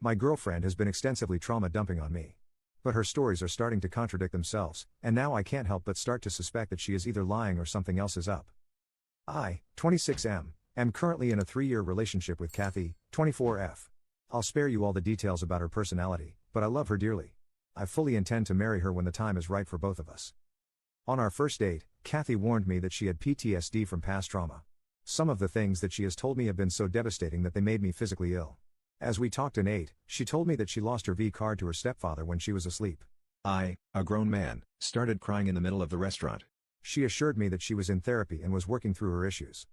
My girlfriend has been extensively trauma dumping on me. But her stories are starting to contradict themselves, and now I can't help but start to suspect that she is either lying or something else is up. I, 26M, am currently in a 3-year relationship with Kathy, 24F. I'll spare you all the details about her personality, but I love her dearly. I fully intend to marry her when the time is right for both of us. On our first date, Kathy warned me that she had PTSD from past trauma. Some of the things that she has told me have been so devastating that they made me physically ill. As we talked and ate, she told me that she lost her V card to her stepfather when she was asleep. I, a grown man, started crying in the middle of the restaurant. She assured me that she was in therapy and was working through her issues.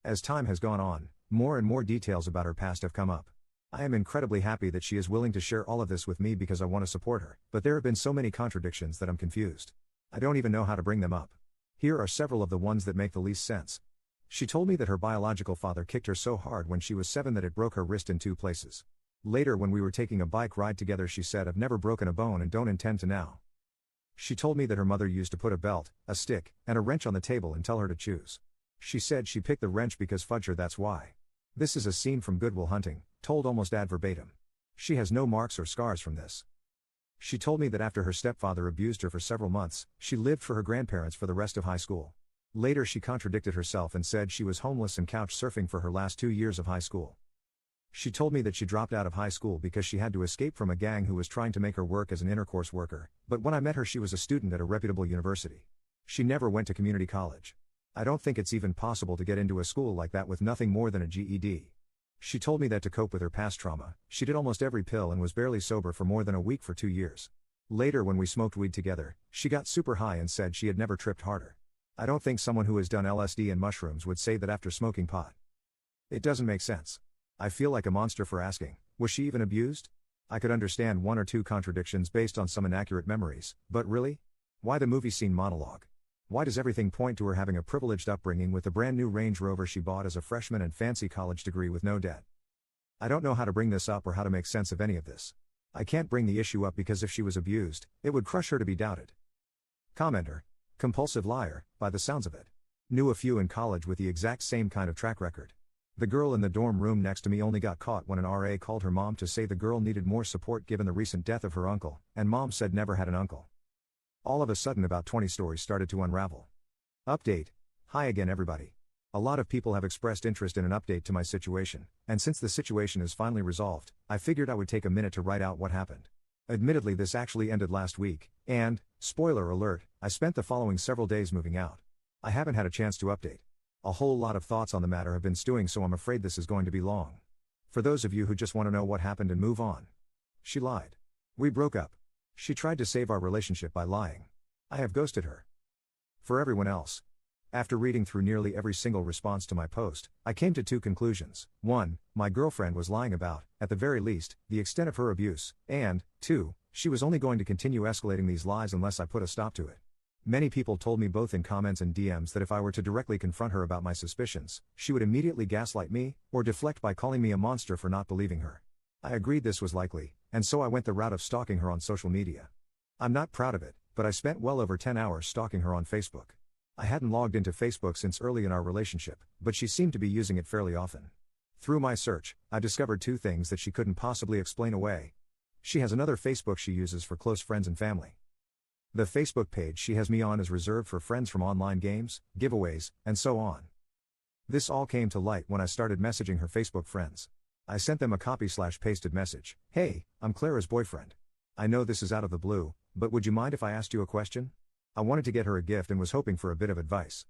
As time has gone on, more and more details about her past have come up. I am incredibly happy that she is willing to share all of this with me because I want to support her, but there have been so many contradictions that I'm confused. I don't even know how to bring them up. Here are several of the ones that make the least sense. She told me that her biological father kicked her so hard when she was 7 that it broke her wrist in 2 places. Later, when we were taking a bike ride together, she said, "I've never broken a bone and don't intend to now." She told me that her mother used to put a belt, a stick, and a wrench on the table and tell her to choose. She said she picked the wrench because fudge her, that's why. This is a scene from Good Will Hunting, told almost ad verbatim. She has no marks or scars from this. She told me that after her stepfather abused her for several months, she lived for her grandparents for the rest of high school. Later, she contradicted herself and said she was homeless and couch surfing for her last 2 years of high school. She told me that she dropped out of high school because she had to escape from a gang who was trying to make her work as an intercourse worker, but when I met her she was a student at a reputable university. She never went to community college. I don't think it's even possible to get into a school like that with nothing more than a GED. She told me that to cope with her past trauma, she did almost every pill and was barely sober for more than a week for 2 years. Later, when we smoked weed together, she got super high and said she had never tripped harder. I don't think someone who has done LSD and mushrooms would say that after smoking pot. It doesn't make sense. I feel like a monster for asking, was she even abused? I could understand 1 or 2 contradictions based on some inaccurate memories, but really? Why the movie scene monologue? Why does everything point to her having a privileged upbringing with the brand new Range Rover she bought as a freshman and fancy college degree with no debt? I don't know how to bring this up or how to make sense of any of this. I can't bring the issue up because if she was abused, it would crush her to be doubted. Commenter. Compulsive liar, by the sounds of it. Knew a few in college with the exact same kind of track record. The girl in the dorm room next to me only got caught when an RA called her mom to say the girl needed more support given the recent death of her uncle, and mom said never had an uncle. All of a sudden about 20 stories started to unravel. Update. Hi again everybody. A lot of people have expressed interest in an update to my situation, and since the situation is finally resolved, I figured I would take a minute to write out what happened. Admittedly, this actually ended last week, and, spoiler alert, I spent the following several days moving out. I haven't had a chance to update. A whole lot of thoughts on the matter have been stewing, so I'm afraid this is going to be long. For those of you who just want to know what happened and move on. She lied. We broke up. She tried to save our relationship by lying. I have ghosted her. For everyone else. After reading through nearly every single response to my post, I came to 2 conclusions. 1, my girlfriend was lying about, at the very least, the extent of her abuse, and, 2, she was only going to continue escalating these lies unless I put a stop to it. Many people told me both in comments and DMs that if I were to directly confront her about my suspicions, she would immediately gaslight me, or deflect by calling me a monster for not believing her. I agreed this was likely, and so I went the route of stalking her on social media. I'm not proud of it, but I spent well over 10 hours stalking her on Facebook. I hadn't logged into Facebook since early in our relationship, but she seemed to be using it fairly often. Through my search, I discovered 2 things that she couldn't possibly explain away. She has another Facebook she uses for close friends and family. The Facebook page she has me on is reserved for friends from online games, giveaways, and so on. This all came to light when I started messaging her Facebook friends. I sent them a copy/pasted message. Hey, I'm Clara's boyfriend. I know this is out of the blue, but would you mind if I asked you a question? I wanted to get her a gift and was hoping for a bit of advice.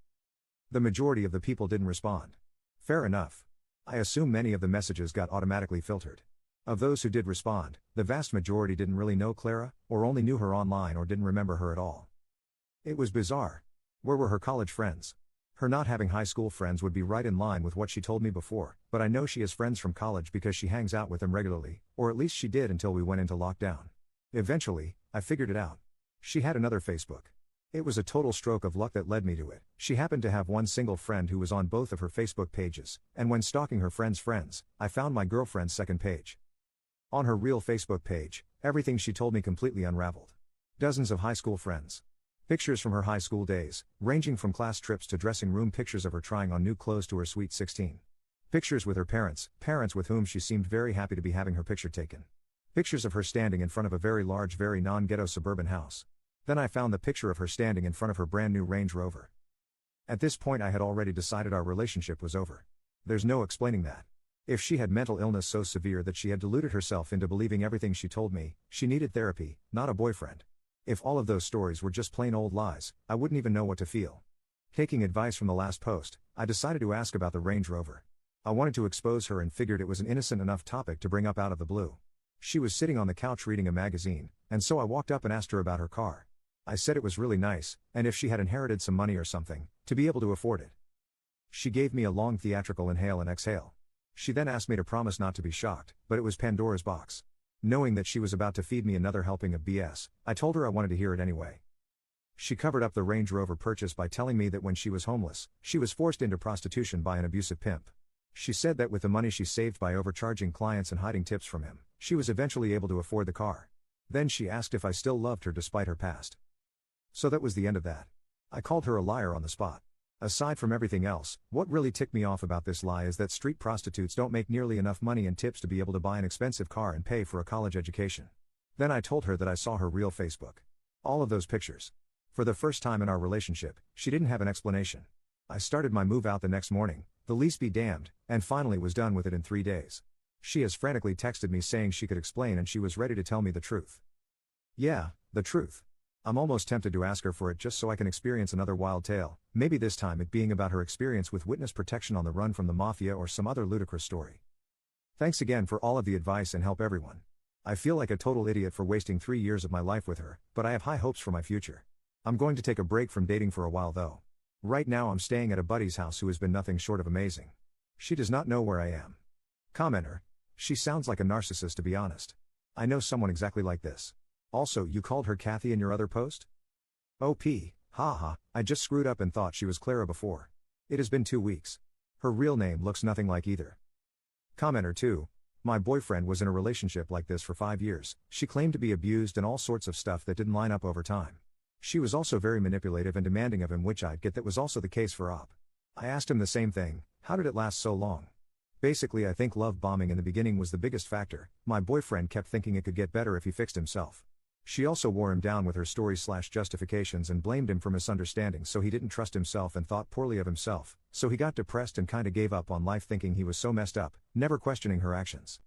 The majority of the people didn't respond. Fair enough. I assume many of the messages got automatically filtered. Of those who did respond, the vast majority didn't really know Clara, or only knew her online or didn't remember her at all. It was bizarre. Where were her college friends? Her not having high school friends would be right in line with what she told me before, but I know she has friends from college because she hangs out with them regularly, or at least she did until we went into lockdown. Eventually, I figured it out. She had another Facebook. It was a total stroke of luck that led me to it. She happened to have one single friend who was on both of her Facebook pages, and when stalking her friend's friends, I found my girlfriend's second page. On her real Facebook page, everything she told me completely unraveled. Dozens of high school friends. Pictures from her high school days, ranging from class trips to dressing room pictures of her trying on new clothes to her sweet 16. Pictures with her parents with whom she seemed very happy to be having her picture taken. Pictures of her standing in front of a very large, very non-ghetto suburban house. Then I found the picture of her standing in front of her brand new Range Rover. At this point I had already decided our relationship was over. There's no explaining that. If she had mental illness so severe that she had deluded herself into believing everything she told me, she needed therapy, not a boyfriend. If all of those stories were just plain old lies, I wouldn't even know what to feel. Taking advice from the last post, I decided to ask about the Range Rover. I wanted to expose her and figured it was an innocent enough topic to bring up out of the blue. She was sitting on the couch reading a magazine, and so I walked up and asked her about her car. I said it was really nice, and if she had inherited some money or something, to be able to afford it. She gave me a long theatrical inhale and exhale. She then asked me to promise not to be shocked, but it was Pandora's box. Knowing that she was about to feed me another helping of BS, I told her I wanted to hear it anyway. She covered up the Range Rover purchase by telling me that when she was homeless, she was forced into prostitution by an abusive pimp. She said that with the money she saved by overcharging clients and hiding tips from him, she was eventually able to afford the car. Then she asked if I still loved her despite her past. So that was the end of that. I called her a liar on the spot. Aside from everything else, what really ticked me off about this lie is that street prostitutes don't make nearly enough money in tips to be able to buy an expensive car and pay for a college education. Then I told her that I saw her real Facebook. All of those pictures. For the first time in our relationship, she didn't have an explanation. I started my move out the next morning, the lease be damned, and finally was done with it in 3 days. She has frantically texted me saying she could explain and she was ready to tell me the truth. Yeah, the truth. I'm almost tempted to ask her for it just so I can experience another wild tale, maybe this time it being about her experience with witness protection on the run from the mafia or some other ludicrous story. Thanks again for all of the advice and help, everyone. I feel like a total idiot for wasting 3 years of my life with her, but I have high hopes for my future. I'm going to take a break from dating for a while though. Right now I'm staying at a buddy's house who has been nothing short of amazing. She does not know where I am. Commenter. She sounds like a narcissist, to be honest. I know someone exactly like this. Also, you called her Kathy in your other post? OP, haha, I just screwed up and thought she was Clara before. It has been 2 weeks. Her real name looks nothing like either. Commenter 2. My boyfriend was in a relationship like this for 5 years. She claimed to be abused and all sorts of stuff that didn't line up over time. She was also very manipulative and demanding of him, which I'd get that was also the case for Op. I asked him the same thing, how did it last so long? Basically I think love bombing in the beginning was the biggest factor. My boyfriend kept thinking it could get better if he fixed himself. She also wore him down with her stories/justifications and blamed him for misunderstandings, so he didn't trust himself and thought poorly of himself, so he got depressed and kinda gave up on life thinking he was so messed up, never questioning her actions.